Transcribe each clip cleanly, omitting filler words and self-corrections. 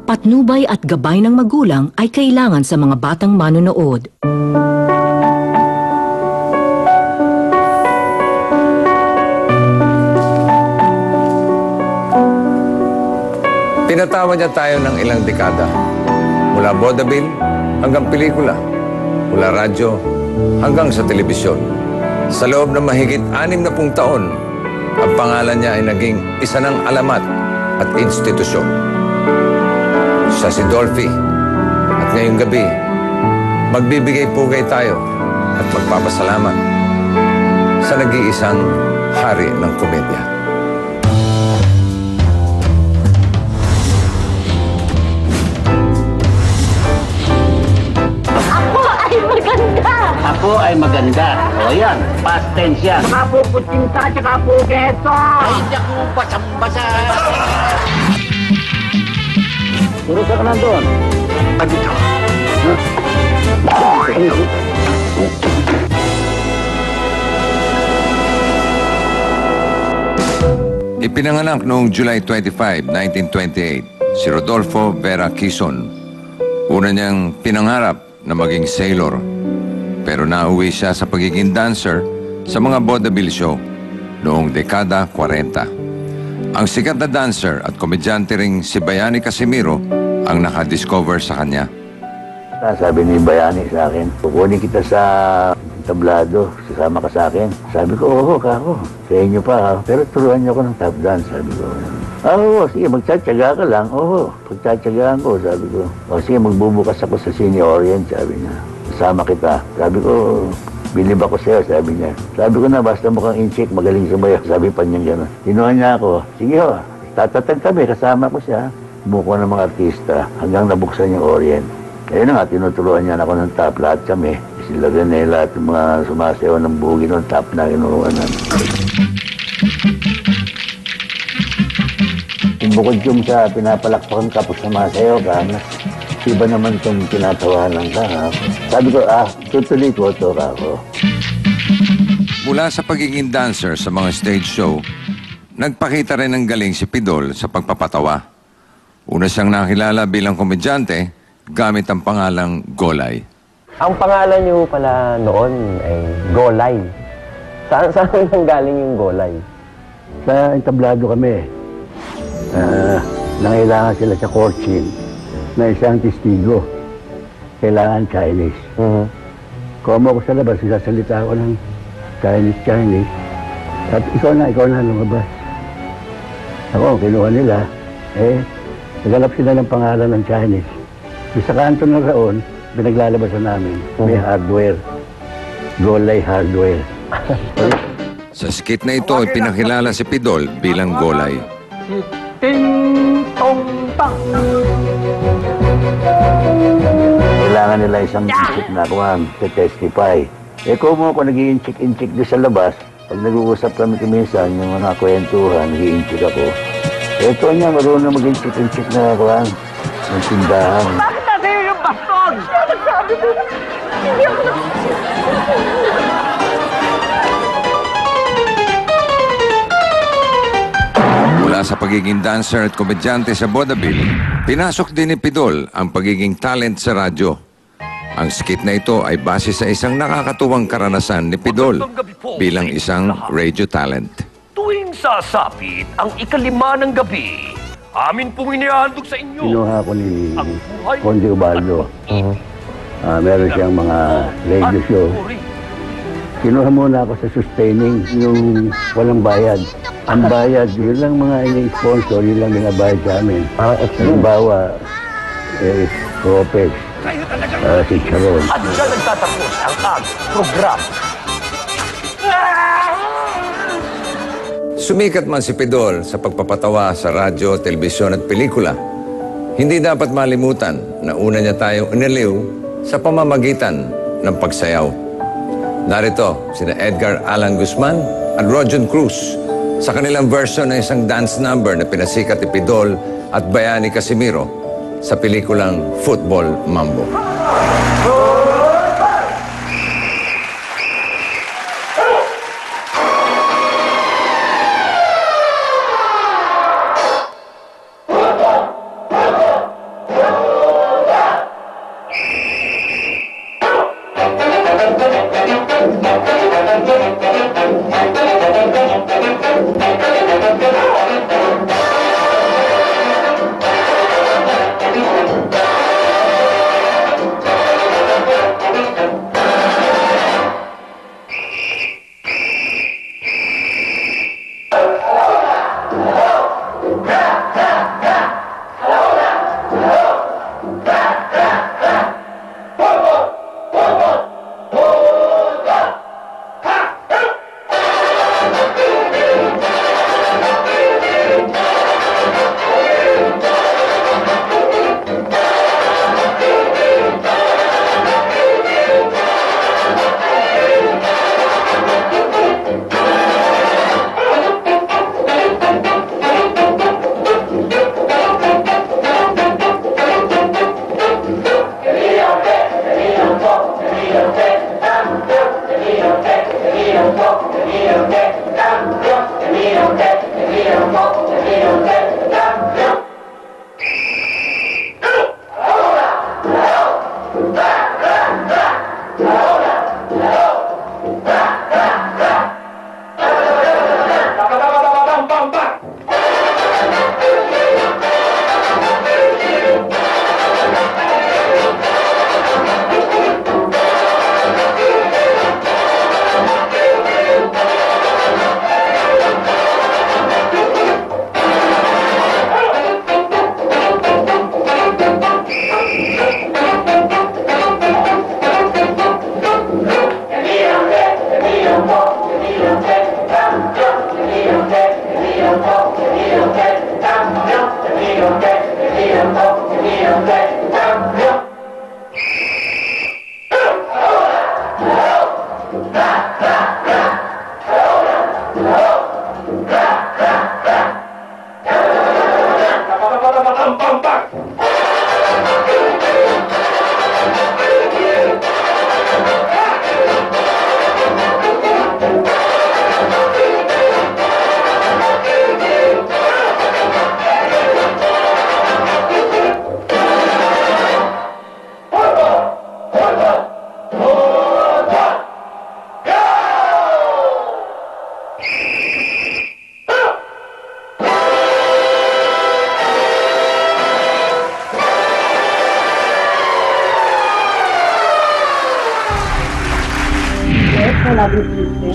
patnubay at gabay ng magulang ay kailangan sa mga batang manonood. Pinatawa niya tayo ng ilang dekada. Mula vaudeville hanggang pelikula. Mula radyo hanggang sa telebisyon. Sa loob ng mahigit 60 taon, ang pangalan niya ay naging isa ng alamat at institusyon. Siya si Dolphy. At ngayong gabi, magbibigay pugay tayo at magpapasalamat sa nag-iisang hari ng komedya. Ako ay maganda. O yan, past tense yan. Tsaka po kutsinta, tsaka po keso. Ay, hindi ako basang-basa. Puro ka na doon. Pagito. Ipinanganak noong July 25, 1928, si Rodolfo Vera Quezon. Una niyang pinangarap na maging sailor. Pero nauwi siya sa pagiging dancer sa mga vaudeville show noong dekada 40. Ang sikat na dancer at komedyante ring si Bayani Casimiro ang nakadiscover sa kanya. Sabi ni Bayani sa akin, kukunin kita sa tablado, sasama ka sa akin. Sabi ko, oo, kako, sa inyo pa ha. Pero turuan niyo ako ng tap dance, sabi ko. Oo, sige, magtsatsaga ka lang. Oo, pagtsatsagaan ko, sabi ko. O sige, magbubukas ako sa Cine Orient, sabi niya. Kasama kita. Sabi ko, bilib ako sa'yo, sabi niya. Sabi ko na, basta mukhang incheck, magaling sumayaw. Sabi pa niya gano'n. Tinuhan niya ako. Sige ho, tatatag kami, kasama ko siya. Buko ng mga artista hanggang nabuksan yung Orient. Ayun na nga, tinuturuan niya ako ng top, lahat kami. Sila ganyan, lahat yung mga sumasayaw ng bugi ng top na kinuha namin. Bukod yung sa pinapalakpakan ka po sumasayaw ka, iba naman itong tinatawanan ka, ha? Sabi ko, tutuloy ko ito ako. Mula sa pagiging dancer sa mga stage show, nagpakita rin ng galing si Pidol sa pagpapatawa. Una siyang nakilala bilang komedyante gamit ang pangalang Golay. Ang pangalan niyo pala noon ay Golay. Saan nanggaling yung Golay? Sa entablado kami. Nangailangan sila sa courtship na isang testigo. Kailangan Chinese. Kung ako sa labas, sasalita ako ng Chinese. At ikaw na lumabas. Ako, kinuha nila. Nagalap sila ng pangalan ng Chinese. Sa kanto ng raon, pinaglalabasan namin. May hardware. Golay hardware. Sa skit na ito ay pinakilala si Pidol bilang Golay. Ting tong tang. Kailangan nila isang isip na kuhan, testify. Kung mo ako nag-i-incheck doon sa labas, pag nag-uusap kami minsan, yung mga kwentuhan, nag-i-incheck ako. Ito niya, marunong mag-incheck na kuhan, ng tindahan. Bakit natin yung baston? Nagsabi ko, hindi ako Mula sa pagiging dancer at komedyante sa vaudeville, pinasok din ni Pidol ang pagiging talent sa radyo. Ang skit na ito ay base sa isang nakakatuwang karanasan ni Pidol bilang isang radio talent. Tuwing sasapit ang ika-5 ng gabi, amin pong inihandog sa inyo. Kinuha ko ni Conde Ubaldo. Meron siyang mga radio show. Kinuha muna ako sa sustaining, yung walang bayad. Ang bayad, yun lang mga ini-sponsor, yun lang binabayad sa amin. Halimbawa, Ropez, si Charon. At dyan nagtatapos ang program. Sumikat man si Pidol sa pagpapatawa sa radyo, telebisyon at pelikula, hindi dapat malimutan na una niya tayong iniliw sa pamamagitan ng pagsayaw. Narito sina Edgar Alan Guzman at Rojon Cruz sa kanilang version ng isang dance number na pinasikat ni Pidol at Bayani Casimiro sa pelikulang Football Mambo.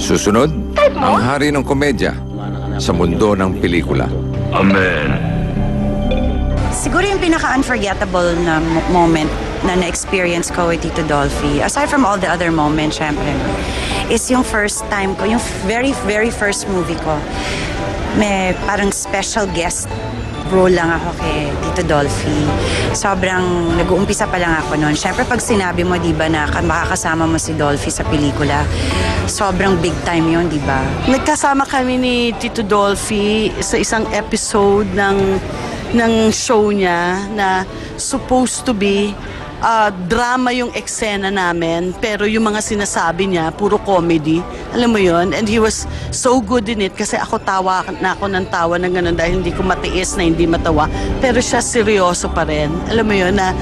Susunod, ang hari ng komedya sa mundo ng pelikula. Amen. Siguro yung pinaka-unforgettable na moment na na-experience ko with Tito Dolphy, aside from all the other moments, syempre, is yung first time ko, yung very, very first movie ko. May parang special guest role lang ako kay Tito Dolphy. Sobrang nag-uumpisa pa lang ako noon. Syempre, pag sinabi mo, di ba, na makakasama mo si Dolphy sa pelikula, sobrang big time yun, di ba? Nagkasama kami ni Tito Dolphy sa isang episode ng show niya na supposed to be drama yung eksena namin, pero yung mga sinasabi niya, puro comedy. Alam mo yon, and he was so good in it kasi ako tawa na ako ng tawa ng ganun dahil hindi ko matiis na hindi matawa. Pero siya seryoso pa rin. Alam mo yon na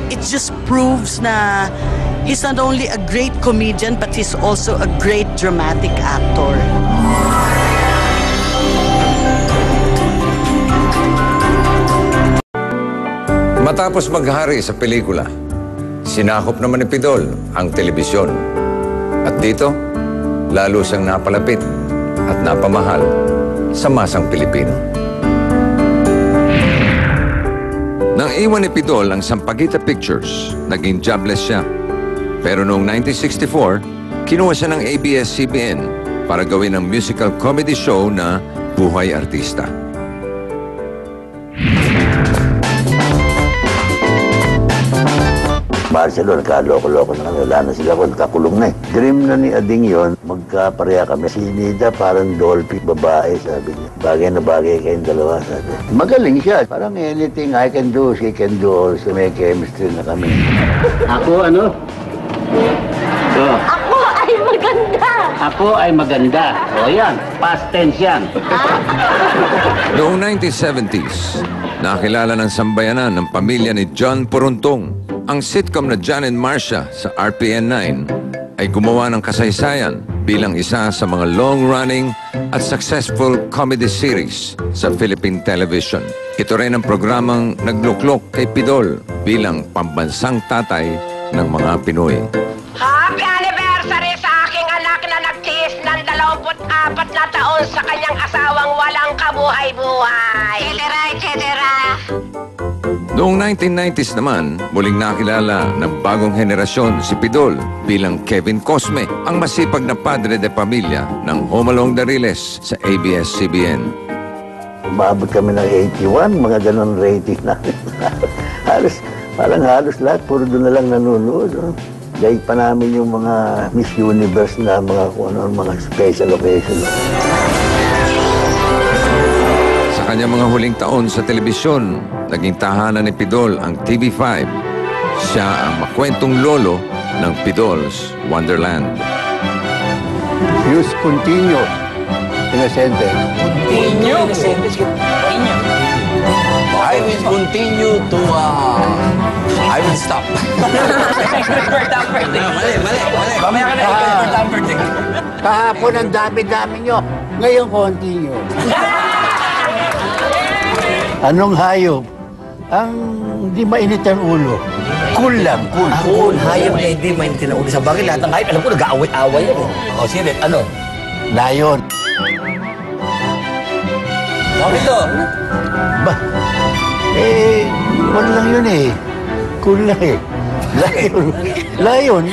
it just proves na he's not only a great comedian but he's also a great dramatic actor. Matapos maghari sa pelikula, sinakop naman ni Pidol ang telebisyon. At dito, lalo siyang napalapit at napamahal sa masang Pilipino. Nang iwan ni Pidol ang Sampaguita Pictures, naging jobless siya. Pero noong 1964, kinuha siya ng ABS-CBN para gawin ang musical comedy show na Buhay Artista. Marcelo, nagkaloko-loko na kami. Wala na sila ko, nagkakulong na eh. Dream na ni Ading yon, magkapareha kami. Si Nida parang Dolphy, babae, sabi niya. Bagay na bagay kayong dalawa, sabi. Magaling siya. Parang anything I can do, she can do also. May chemistry na kami. Ako ano? Ako ay maganda. Ako ay maganda. O yan, past tense yan. Noong 1970s, nakilala ng sambayanan ng pamilya ni John Poruntong. Ang sitcom na John and Marcia sa RPN 9 ay gumawa ng kasaysayan bilang isa sa mga long-running at successful comedy series sa Philippine television. Ito rin ang programang nagluklok kay Pidol bilang pambansang tatay ng mga Pinoy. Happy anniversary sa aking anak na nagtiis ng 24 na taon sa kanyang asawang walang kabuhay-buhay. Cetera, cetera. Noong 1990s naman, muling nakilala ng bagong henerasyon si Pidol bilang Kevin Cosme, ang masipag na padre de pamilya ng Home Along the Riles sa ABS-CBN. Umabot kami ng 81, mga ganun rating namin. halos lahat, puro doon na lang nanonood. Oh. Dahil pa namin yung mga Miss Universe na mga special occasion. Sa kanyang mga huling taon sa telebisyon, naging tahanan ni Pidol ang TV5. Siya ang makwentong lolo ng Pidol's Wonderland. Use continue in a sentence. Continue? Continue. I will continue to, I will stop. Mali. Mamaya ka na ikaw. Kahapon ang dami-dami nyo. Ngayon, continue. Anong hayop ang hindi mainit ang ulo? Cool lang, cool. Cool, hayop na hindi mainit ang ulo. Sa bagay, lahat ng hayop, alam ko, nag-aaway-aaway yan. O, sige, ano? Lion. Bakit ito? Ba? Wala lang yun eh. Cool lang eh. Lion.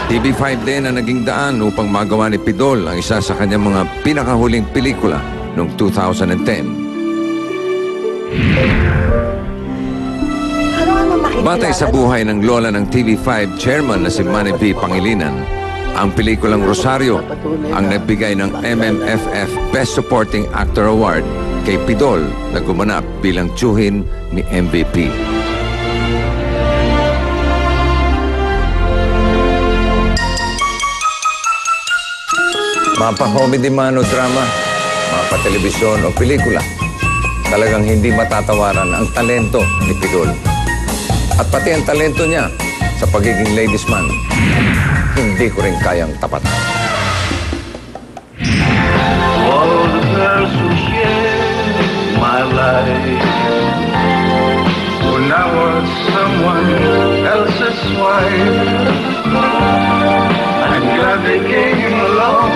TV5 din ang naging daan upang magawa ni Pidol ang isa sa kanyang mga pinakahuling pelikula noong 2010. Batay sa buhay ng lola ng TV5 chairman na si Manny V. Pangilinan, ang pelikulang Rosario ang nagbigay ng MMFF Best Supporting Actor Award kay Pidol na gumanap bilang tiyuhin ni MVP. Mapa-comedy man o drama, mapa-telebisyon o pelikula, talagang hindi matatawaran ang talento ni Pidol. At pati ang talento niya sa pagiging ladies man, hindi ko rin kayang tapatan. All the girls who share my life, when I was someone else's wife, I'm glad they came along.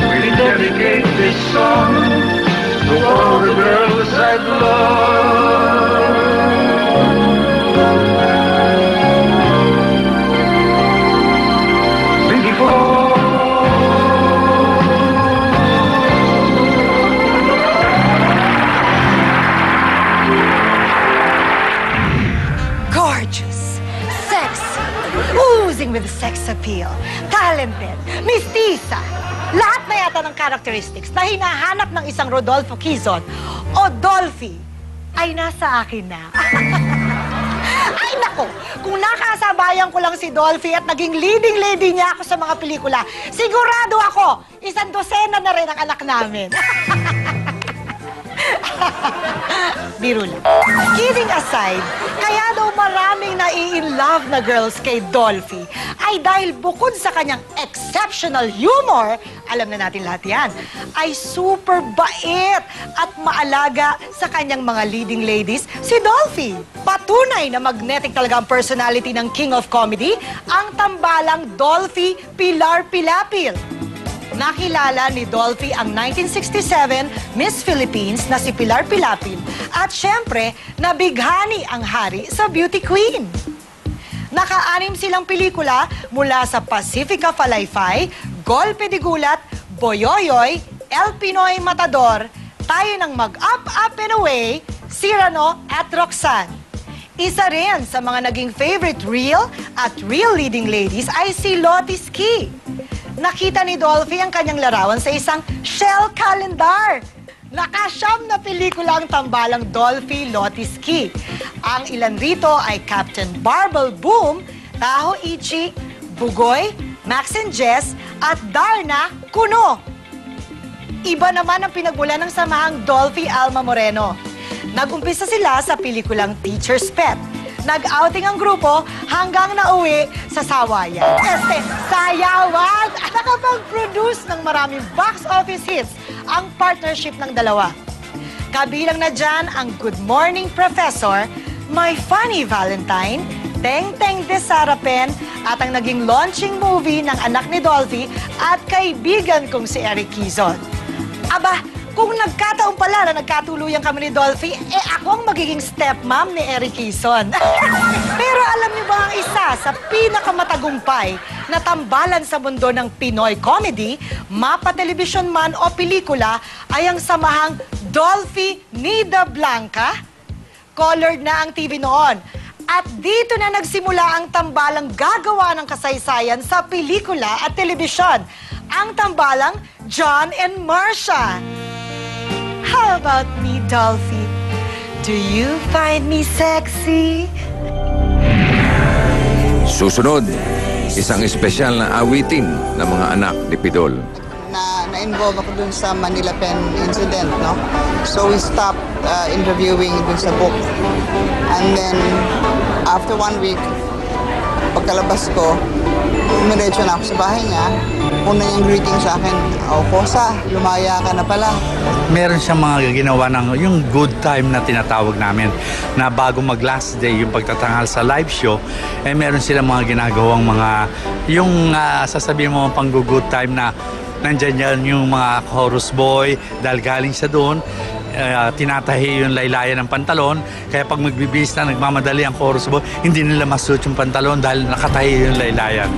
We dedicate this song to all the girls I've loved. Gorgeous, sexy, oozing with sex appeal, talented, mestiza. Lahat na yata ng characteristics na hinahanap ng isang Rodolfo Quezon o Dolphy ay nasa akin na. Ay nako, kung nakasabayan ko lang si Dolphy at naging leading lady niya ako sa mga pelikula, sigurado ako, 100 na rin ang anak namin. Biro lang. Kidding aside, kaya daw maraming nai-in-love na girls kay Dolphy ay dahil bukod sa kanyang exceptional humor, alam na natin lahat yan, ay super bait at maalaga sa kanyang mga leading ladies, si Dolphy. Patunay na magnetic talaga ang personality ng King of Comedy, ang tambalang Dolphy Pilar Pilapil. Nakilala ni Dolphy ang 1967 Miss Philippines na si Pilar Pilapil at syempre, nabighani ang hari sa Beauty Queen. Naka-6 silang pelikula mula sa Pacifica Falayfay, Golpe de Gulat, Boyoyoy, El Pinoy Matador, Tayo ng Mag-Up, Up and Away, Cyrano at Roxanne. Isa rin sa mga naging favorite real at real leading ladies ay si Lottie Ski. Nakita ni Dolphy ang kanyang larawan sa isang shell calendar. Nakasyam na pelikula ang tambalang Dolphy Lottie Ski. Ang ilan rito ay Captain Barbel Boom, Taho Ichi, Bugoy, Max and Jess, at Darna Kuno. Iba naman ang pinagmula ng samahang Dolphy Alma Moreno. Nag-umpisa sila sa pelikulang Teacher's Pet. Nag-outing ang grupo hanggang nauwi sa Sawayan. Sayawan! Nakapag-produce ng maraming box office hits ang partnership ng dalawa. Kabilang na dyan ang Good Morning Professor, My Funny Valentine, Teng Teng de Sarapen, at ang naging launching movie ng anak ni Dolphy at kaibigan kong si Eric Quezon. Aba, kung nagkataon pala na nagkatuluyan kami ni Dolphy, ako ang magiging stepmom ni Eric Quezon. Pero alam niyo ba ang isa sa pinakamatagumpay na tambalan sa mundo ng Pinoy comedy, mapa-television man o pelikula, ay ang samahang Dolphy Nida Blanca? Colored na ang TV noon. At dito na nagsimula ang tambalang gagawa ng kasaysayan sa pelikula at telebisyon. Ang tambalang John and Marcia. How about me, Dolphy? Do you find me sexy? Susunod, isang espesyal na awitin ng mga anak ni Pidol. Na-involve ako dun sa Manila Pen incident, no? So we stopped interviewing dun sa book. And then, after 1 week, pagkalabas ko, umiretso na ako sa bahay niya. Una niyang greeting sa akin, "O, Kosa, lumaya ka na pala." Meron siyang mga ginawa ng yung good time na tinatawag namin na bago mag-last day, yung pagtatanghal sa live show, meron silang mga ginagawang mga, yung sasabihin mo pang good time na nandyan yan yung mga chorus boy dahil galing siya doon. Tinatahi yung laylayan ng pantalon, kaya pag magbibis na nagmamadali ang chorus boy, hindi nila masuot yung pantalon dahil nakatahi yung laylayan.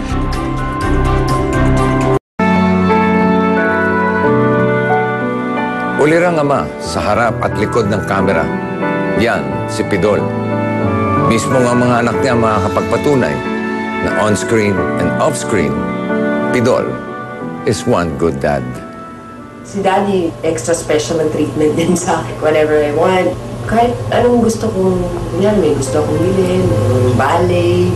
Ulirang ama sa harap at likod ng kamera. Yan, si Pidol. Mismo nga mga anak niya makakapagpatunay na on-screen and off-screen, Pidol is one good dad. Si Daddy, extra special ang treatment din sa akin whenever I want. Kahit anong gusto kong, yan, may gusto akong bilhin, ballet,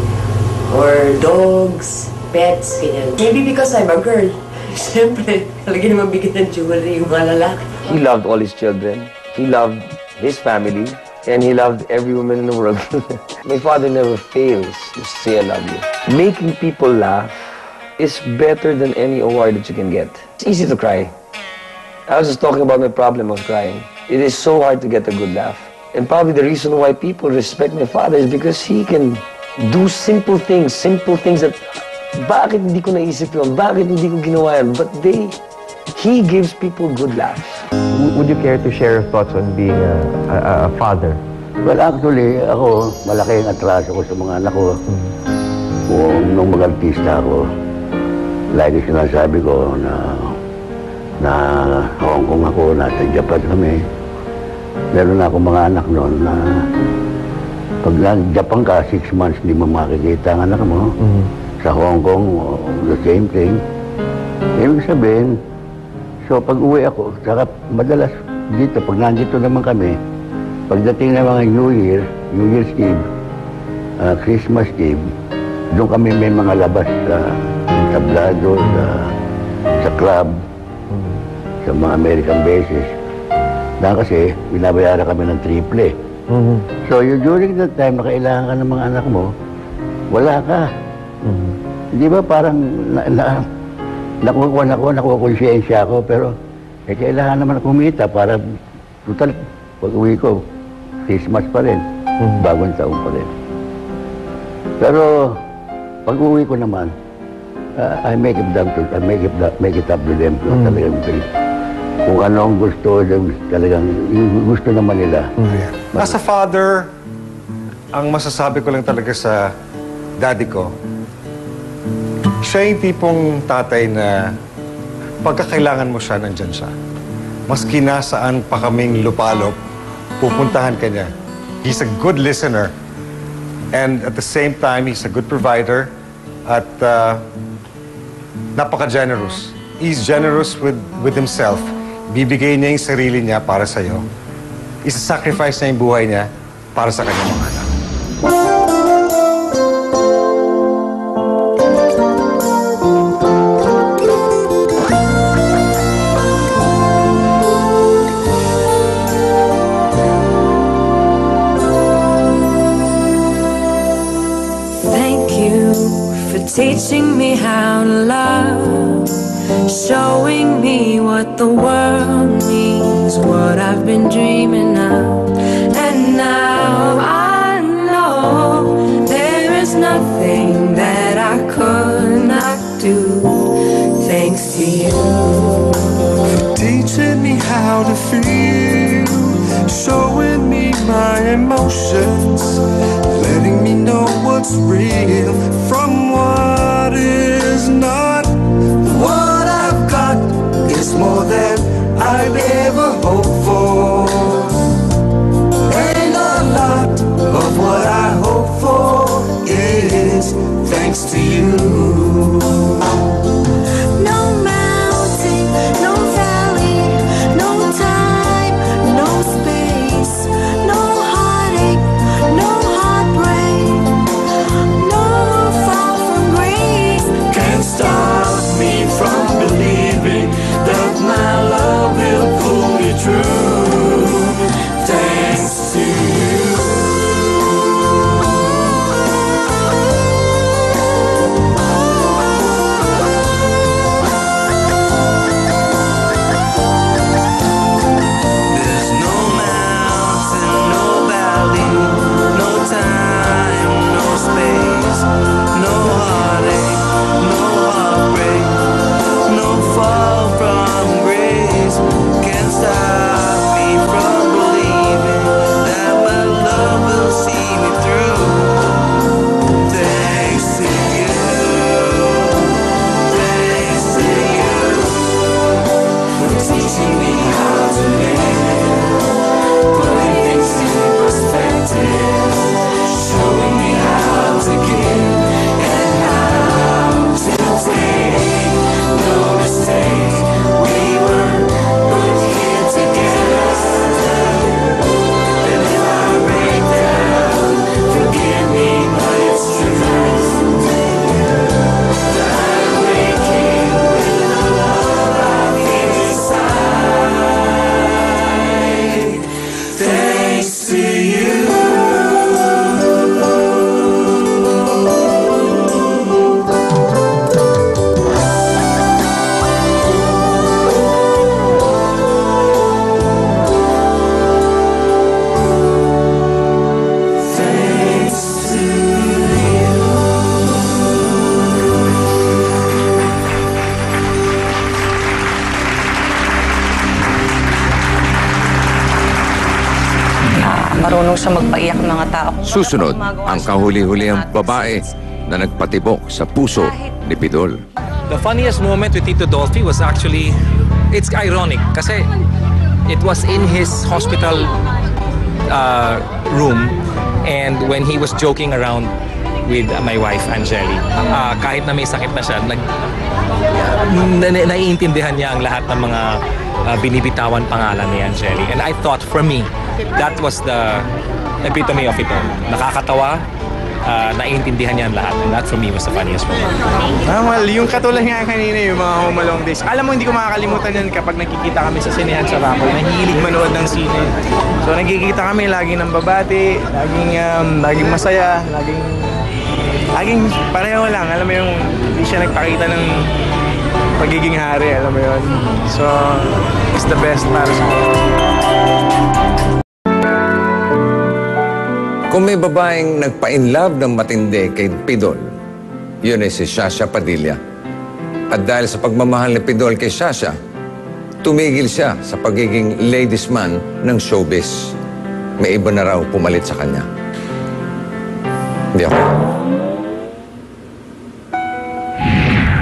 or dogs, pets, ganyan. Maybe because I'm a girl. Siyempre, talaga naman bigyan ng jewelry yung mga lalaki. He loved all his children. He loved his family. And he loved every woman in the world. My father never fails to say I love you. Making people laugh is better than any award that you can get. It's easy to cry. I was just talking about my problem of crying. It is so hard to get a good laugh. And probably the reason why people respect my father is because he can do simple things that bakit hindi ko naisip yun? Bakit hindi ko ginawa yan? But he gives people good laughs. Would you care to share your thoughts on being a father? Well, actually, ako, malaki ang atraso ko sa mga anak ko. Nung mag-artista ako, lagi sinasabi ko na Hong Kong ako, nasa Japan kami. Meron na akong mga anak noon na pag Japan ka, 6 months, hindi mo makikita ang anak mo. Sa Hong Kong, the same thing. Ibig sabihin, so pag uwi ako, saka madalas dito, pag nandito naman kami, pagdating ng mga New Year's Eve, Christmas Eve, doon kami may mga labas sa tablado, sa club, sa mga American bases. Dahil kasi, binabayaran kami ng triple. So, during that time na kailangan ka ng mga anak mo, wala ka. Di ba parang nakukonsyensya ako, pero kailangan naman kumita para total, pag uwi ko, Christmas pa rin, bagong taon pa rin. Pero pag uwi ko naman, I make it up to them. Talagang kung ano ang gusto, talagang gusto naman nila. As a father, ang masasabi ko lang talaga sa daddy ko, siya yung tipong tatay na pagkakailangan mo siya, nandyan siya. Maski nasaan pa kaming lupalop, pupuntahan ka niya. He's a good listener. And at the same time, he's a good provider. At napaka-generous. He's generous with himself. Bibigay niya yung sarili niya para sa'yo. Isa-sacrifice niya yung buhay niya para sa kanyang mga anak. Teaching me how to love, showing me what the world means, what I've been dreaming of. And now I know there is nothing that I could not do, thanks to you. Teaching me how to feel, showing me my emotions, letting me know what's real from what is not. What I've got is more than I'd ever hoped for, and a lot of what I hope for is thanks to you. No mountain, no valley, no time, no space, no heartache, no heartbreak, no fall from grace Can't stop me from believing that my love will pull me through. Marunong siya magpaiyak ng mga tao. Susunod, ang kahuli-hulihang babae na nagpatibok sa puso ni Pidol. The funniest moment with Tito Dolphy was actually, it's ironic kasi it was in his hospital room, and when he was joking around with my wife, Angeli, kahit na may sakit na siya, naiintindihan niya ang lahat ng mga binibitawan pangalan ni Angeli. And I thought, for me, that was the epitome of it all. Nakakatawa, naiintindihan niya ang lahat. And that for me was the funniest moment. Well, yung katulad nga kanina, yung mga Home Alone days. Alam mo, hindi ko makakalimutan yan kapag nakikita kami sa sinehan sa Rapol. Nahihilig manood ng sine. So nagkikita kami laging ng babati, laging masaya, laging pareho lang. Alam mo yung hindi siya nagpakita ng pagiging hari, alam mo yun. So, it's the best para sa mga. Kung may babaeng nagpa-inlove ng matindi kay Pidol, yun ay si Shasha Padilla. At dahil sa pagmamahal ni Pidol kay Shasha, tumigil siya sa pagiging ladies man ng showbiz. May iba na raw pumalit sa kanya. Hindi ako.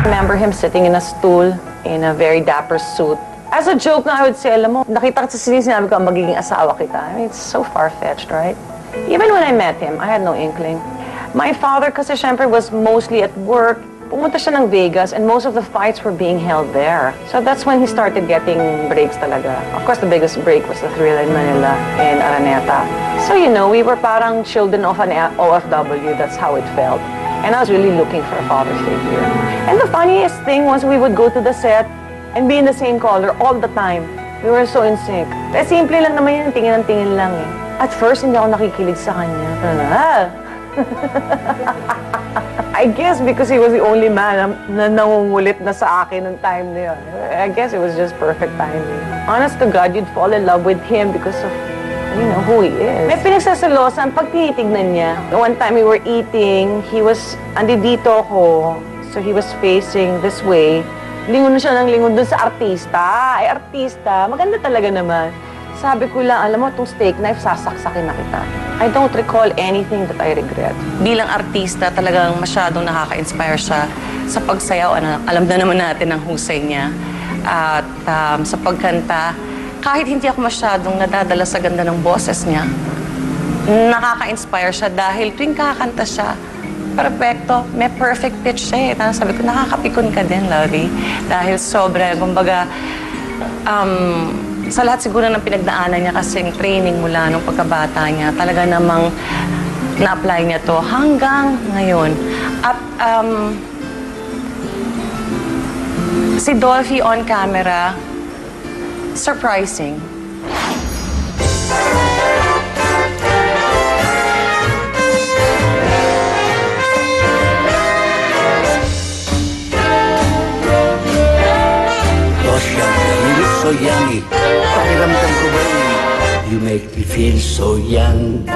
I remember him sitting in a stool in a very dapper suit. As a joke na I would say, alam mo, nakita ka sa sine, sinabi ko, magiging asawa kita. I mean, it's so far-fetched, right? Even when I met him, I had no inkling. My father, kasi syempre, was mostly at work. Pumunta siya ng Vegas, and most of the fights were being held there. So that's when he started getting breaks talaga. Of course, the biggest break was the Thrill in Manila and Araneta. So, you know, we were parang children of an OFW. That's how it felt. And I was really looking for a father figure. And the funniest thing was we would go to the set and be in the same color all the time. We were so in sync. Eh, simple lang naman yan, tingin ng tingin lang eh. At first, hindi ako nakikilig sa kanya. I guess because he was the only man na nangungulit na sa akin noong time na yun. I guess it was just perfect timing. Honest to God, you'd fall in love with him because of, you know, who he is. May pinagsasalosan pag tinitignan niya. One time we were eating, andito ako, so he was facing this way. Lingon na siya ng lingon dun sa artista. Ay, artista, maganda talaga naman. Sabi ko lang, alam mo, itong steak knife, sasaksakin na kita. I don't recall anything that I regret. Bilang artista, talagang masyadong nakaka-inspire siya sa pagsayaw. Alam na naman natin ang husay niya. At sa pagkanta, kahit hindi ako masyadong nadadala sa ganda ng boses niya, nakaka-inspire siya dahil tuwing kakanta siya, perfecto, may perfect pitch siya eh. Sabi ko, nakakapikon ka din, Lovey. Dahil sobra, kumbaga, sa lahat siguro ng pinagdaanan niya kasing training mula nung pagkabata niya, talaga namang na-apply niya to hanggang ngayon. At si Dolphy on camera, surprising. So yummy, pakiramdam ko ba you make me feel so young.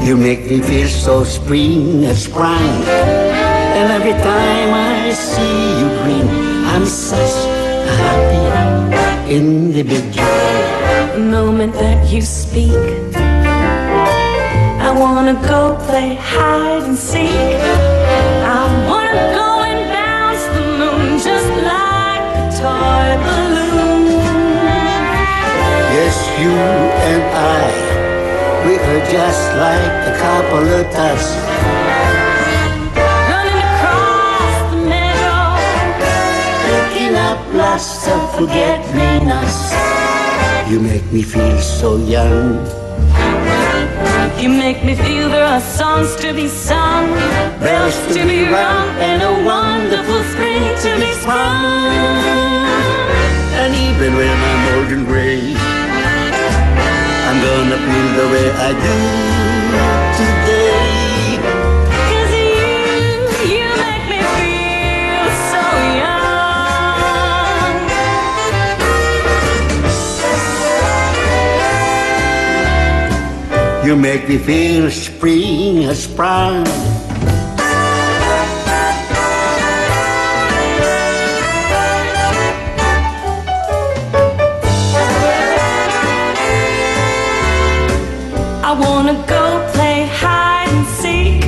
You make me feel so spring and sprung. And every time I see you grin, I'm such a happy individual. The moment that you speak, I wanna go play hide and seek. I wanna go and bounce the moon just like a toy balloon. Yes, you and I, we are just like a couple of dots. Running across the meadow, Picking up lots of forget-me-nots. You make me feel so young. you make me feel there are songs to be sung, bells to be rung, and a wonderful spring to be sprung. And even when I'm old and gray, I'm gonna feel the way I do today. 'Cause you make me feel so young. You make me feel spring has sprung. wanna go play hide and seek.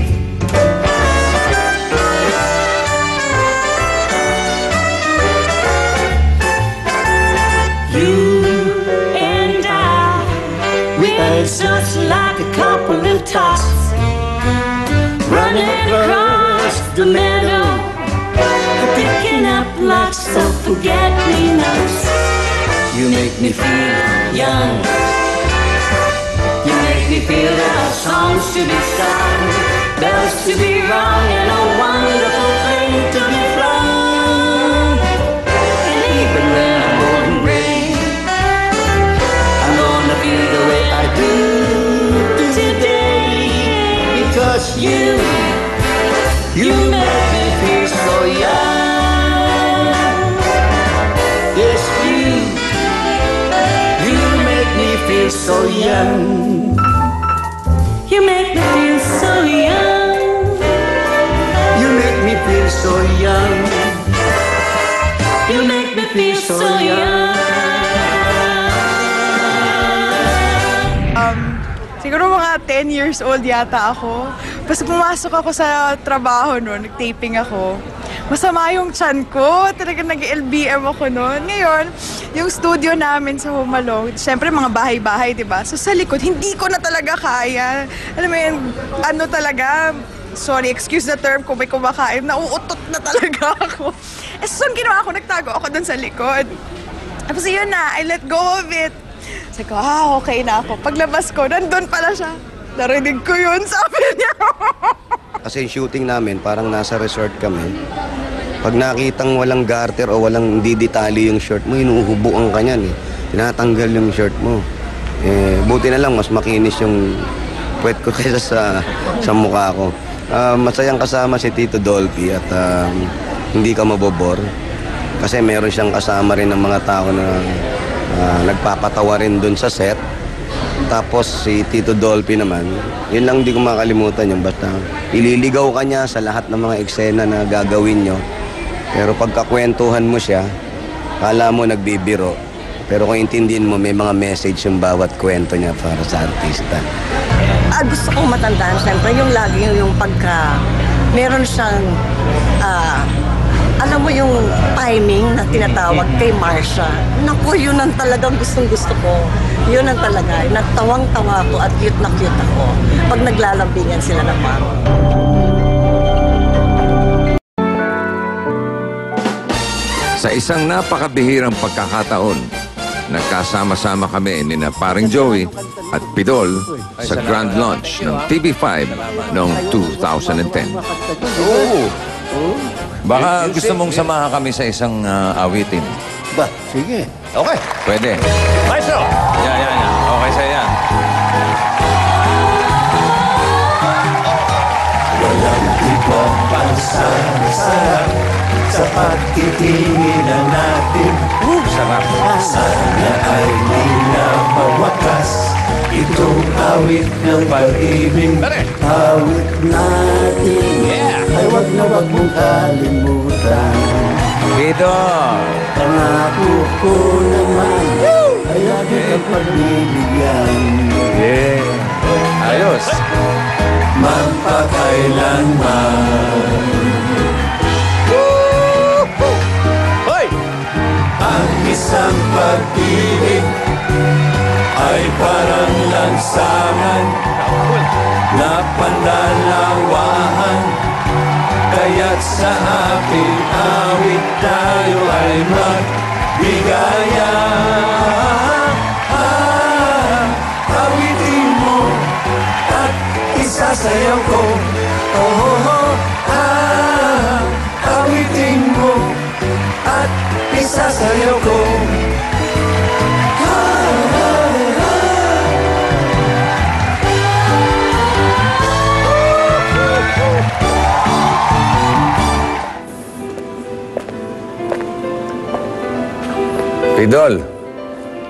You and I, we're just like a couple of tots running across the meadow, picking up lots of forget-me-nots. You make me feel young. You make me feel there are songs to be sung, bells to be rung, and a wonderful thing to be flung. And even when I'm old and gray, I'm gonna feel the way I do today. Because you make me feel so young. Yes, you make me feel so young. You make me feel so young. You make me feel so young. You make me feel so young. Siguro mga 10 years old yata ako. Basta pumasok ako sa trabaho noon, nag-taping ako. Masama yung tiyan ko. Talagang nag-LBM ako noon. Ngayon, yung studio namin sa Humalong, syempre mga bahay-bahay, diba? So sa likod, hindi ko na talaga kaya. Alam mo yun, ano talaga, sorry, excuse the term kung may kumakain, nauutot na talaga ako. Eh, so ginawa ko, nagtago ako doon sa likod. Tapos yun na, I let go of it. Sabi ko, okay na ako. Paglabas ko, nandun pala siya. Narinig ko yun, sabi niya. Kasi yung shooting namin, parang nasa resort kami. Pag nakitang walang garter o walang hindi detali yung shirt mo, inuuhubuan ka niyan eh. Tinatanggal yung shirt mo. Eh, buti na lang, mas makinis yung puwet ko kaysa sa mukha ko. Masayang kasama si Tito Dolphy at hindi ka mabobor. Kasi meron siyang kasama rin ng mga tao na nagpapatawa rin dun sa set. Tapos si Tito Dolphy naman, yun lang hindi ko makalimutan yung basta ililigaw ka niya sa lahat ng mga eksena na gagawin nyo. Pero pagkakwentuhan mo siya, kala mo nagbibiro. Pero kung intindihin mo, may mga message yung bawat kwento niya para sa artista. Gusto kong matandaan, siyempre, yung lagi yung pagka meron siyang alam mo yung timing na tinatawag kay Marsha. Naku, yun ang talagang gustong-gusto ko. Yun ang talaga. Natawang-tawa ko at cute na cute ako pag naglalambingan sila ng mama. Sa isang napakabihirang pagkakataon, nagkasama-sama kami ni na paring Joey at Pidol sa grand launch ng TV5 noong 2010. Baka gusto mong samahan kami sa isang awitin. Ba, sige. Okay. Pwede. Maestro! Yan. Okay sa'yo yan. Walang ibang pansarap sa pagtitinginan natin. Sarap. Sana ay di na mawakas itong awit ng pag-ibig. Awit natin ay wag na wag mong kalimutan. Dito! Pangako ko naman ay lagi kang pagbibigyan. Ayos! Magpakailanman. Ang isang pag-ibig ay parang lansangan na panlalawahan. Kaya't sa aking awit tayo ay magbigaya. Awitin mo at isasayaw ko. Awitin mo at isasayaw ko. Pidol,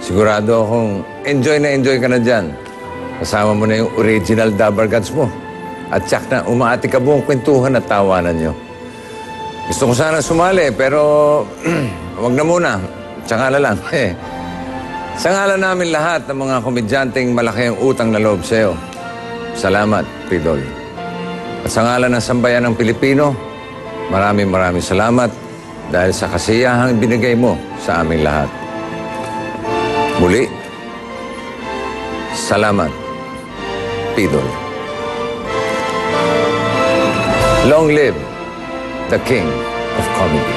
sigurado akong enjoy ka na dyan. Kasama mo na yung original Dabargats mo. At tsak na umaati ka buong kwentuhan at tawanan nyo. Gusto ko sana sumali, pero wag na muna. Tsaka na lang. Sa ngalan namin lahat ng mga komedyanteng malaki ang utang na loob sa'yo, salamat, Pidol. At sa ngalan ng sambayan ng Pilipino, maraming salamat dahil sa kasiyahang binigay mo sa aming lahat. Muli, salamat, Pidol. Long live the King of Comedy.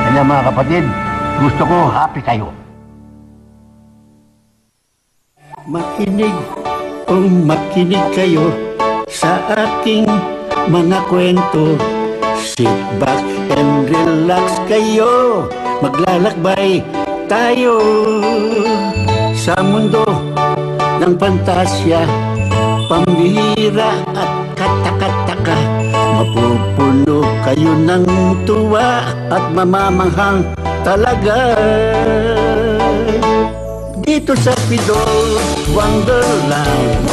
Kaya mga kapatid, gusto ko happy kayo. Makinig kayo sa aking mga kwento. Sit back and relax kayo. Maglalakbay tayo sa mundo ng pantasya, pambihira at katakataka. Mapupuno kayo ng tuwa at mamamanghang talaga. Dito sa Pidol Wonderland.